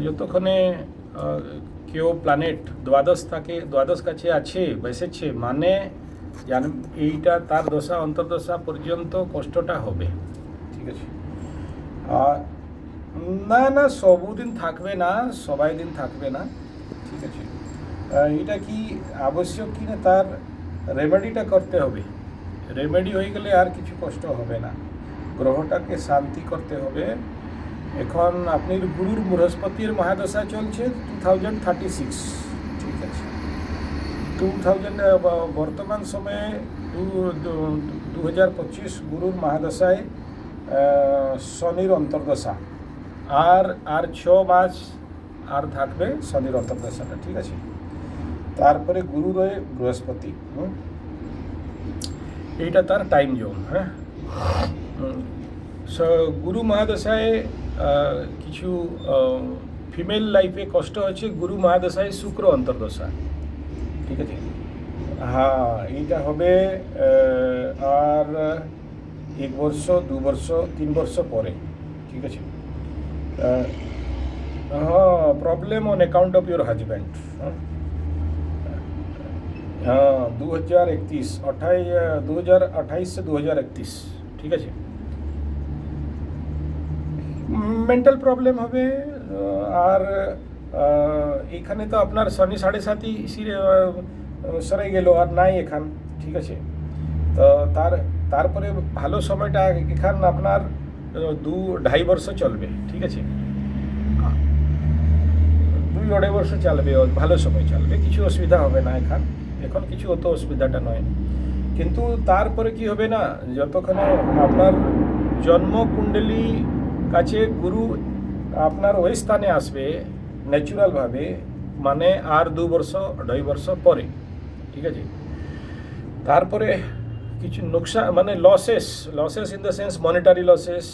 যতক্ষণে কেউ প্ল্যানেট দ্বাদশ কাছে আছে বসেছে মানে জানেন এইটা তার দশা অন্তর্দশা পর্যন্ত কষ্টটা হবে। ঠিক আছে, না না সবদিন থাকবে না, সবাই দিন থাকবে না। ঠিক আছে, এটা কি আবশ্যক কি না তার রেমেডিটা করতে হবে। রেমেডি হয়ে গেলে আর কিছু কষ্ট হবে না, গ্রহটাকে শান্তি করতে হবে। এখন আপনি গুরুর বৃহস্পতির মহাদশা চলছে 2036। ঠিক আছে, 2000 বর্তমান সময়ে 2025 গুরুর মহাদশায় শনির অন্তর্দশা আর 6 মাস আর থাকবে শনির অন্তর্দশাটা। ঠিক আছে, তারপরে গুরু রয়ে বৃহস্পতি। এইটা তার টাইম জোন। হ্যাঁ, গুরু মহাদশায় কিছু ফিমেল লাইফে কষ্ট হচ্ছে। গুরু মহাদশায় শুক্র অন্তর্দশা। ঠিক আছে, হ্যাঁ এইটা হবে আর 1 বর্ষ 2 বর্ষ 3 বর্ষ পরে। ঠিক আছে, হ্যাঁ problem on account of your husband. হ্যাঁ 2031 2028 से 2031। ঠিক আছে, মেন্টাল প্রবলেম হবে। আর এখানে তো আপনার শনি 7.5 সরে গেল আর নাই এখান। ঠিক আছে, তো তারপরে ভালো সময়টা এখান আপনার 2-2.5 বর্ষ চলবে। ঠিক আছে, 2-2.5 বর্ষ চলবে, ভালো সময় চলবে, কিছু অসুবিধা হবে না। এখন কিছু অত অসুবিধাটা নয়। কিন্তু তারপরে কি হবে না, যতক্ষণে আপনার জন্মকুণ্ডলী কাছে গুরু আপনার ওই স্থানে আসবে ন্যাচুরালভাবে, মানে আর 2-2.5 বর্ষ পরে। ঠিক আছে, তারপরে কিছু নোকসান মানে losses in the sense monetary losses.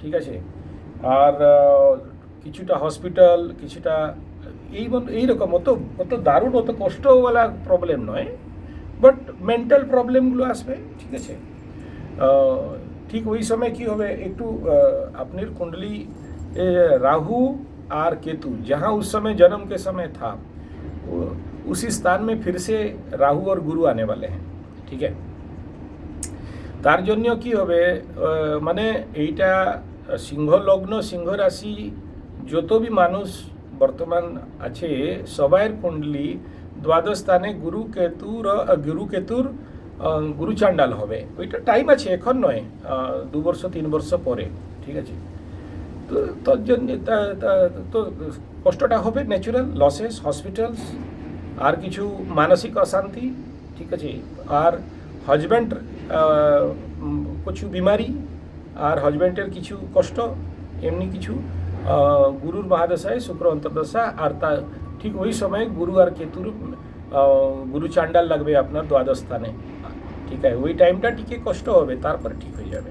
ঠিক আছে, আর কিছুটা হসপিটাল, কিছুটা এইরকম অত দারুণ অত কষ্টওয়ালা প্রবলেম নয়, বাট মেন্টাল প্রবলেমগুলো আসবে। ঠিক আছে, ঠিক ওই সময় কি হবে, একটু আপনার कुंडली राहु और केतु जहाँ उस समय जन्म के समय था उसी स्थान में फिर से राहु और गुरु आने वाले हैं। ठीक है, তার জন্য কি হবে, মানে এইটা সিংহ লগ্ন সিংহ রাশি যত বি মানুষ বর্তমান আছে সবাইয়ের কুণ্ডলী দ্বাদশ স্থানে গুরু কেতুর গুরু চান্ডাল হবে। ওইটা টাইম আছে, এখন নয়, 2 বর্ষ 3 বর্ষ পরে। ঠিক আছে, তো তোর জন্য তো কষ্টটা হবে, ন্যাচুরাল লসেস, হসপিটালস, আর কিছু মানসিক অশান্তি। ঠিক আছে, আর হাজব্যান্ড কিছু বিমারি আর হাজব্যান্ডের কিছু কষ্ট, এমনি কিছু গুরুর মহাদশায় শুক্র অন্তর্দশা, আর তা ঠিক ওই সময় গুরু আর কেতুর গুরু চান্ডাল লাগবে আপনার দ্বাদশ স্থানে। ঠিক আছে, ওই টাইমটা টিকে কষ্ট হবে, তারপরে ঠিক হয়ে যাবে।